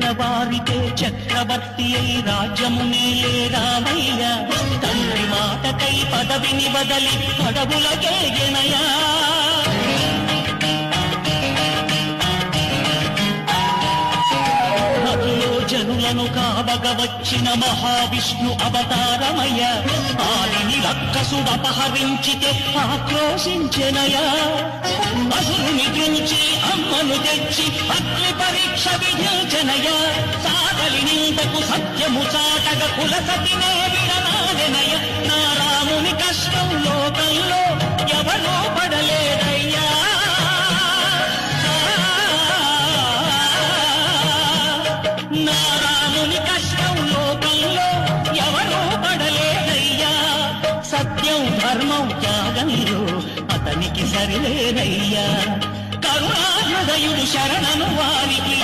తెల్లవారితే చక్రవర్తి అయి రాజ్యమునేలే రామయ్య తండ్రి మాటకై పదవిని వదలి అడవులకేగెనయా జనులను కావగ వచ్చిన మహావిష్ణు అవతారమయ్య ఆలిని రక్కసుడు అపహరించితే ఆక్రోశించెనయా అసురుని దృంచి అమ్మను తెచ్చి అగ్ని పరీక్ష విధించెనయా సాగలి నిందకు సత్యము చాటగ కులసతినే విడనాడెనయ నా రాముని కష్టం లోకంలో ఎవరో పడలేదయ్యా నా రాముని కష్టం లోకంలో ఎవరో పడలేదయ్యా సత్యం ధర్మం త్యాగంలో అతనికి సరిలేదయ్యా కరుణాహృదయుడు శరణను వారికి